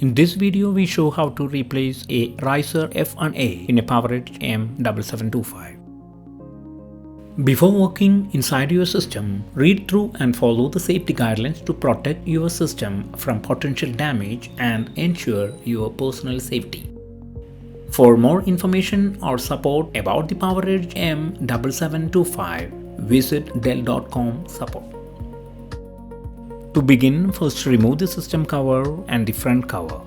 In this video, we show how to replace a Riser F1A in a PowerEdge M7725. Before working inside your system, read through and follow the safety guidelines to protect your system from potential damage and ensure your personal safety. For more information or support about the PowerEdge M7725, visit dell.com support. To begin, first remove the system cover and the front cover.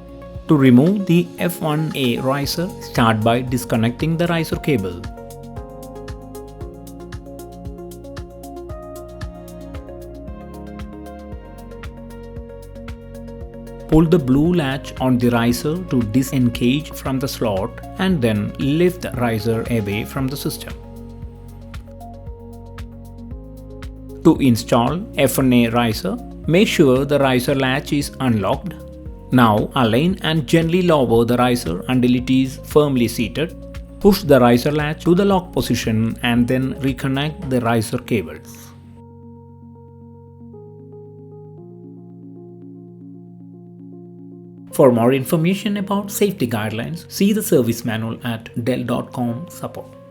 To remove the F1A riser, start by disconnecting the riser cable. Pull the blue latch on the riser to disengage from the slot and then lift the riser away from the system. To install F1A riser, make sure the riser latch is unlocked. Now align and gently lower the riser until it is firmly seated. Push the riser latch to the lock position and then reconnect the riser cables. For more information about safety guidelines, see the service manual at dell.com support.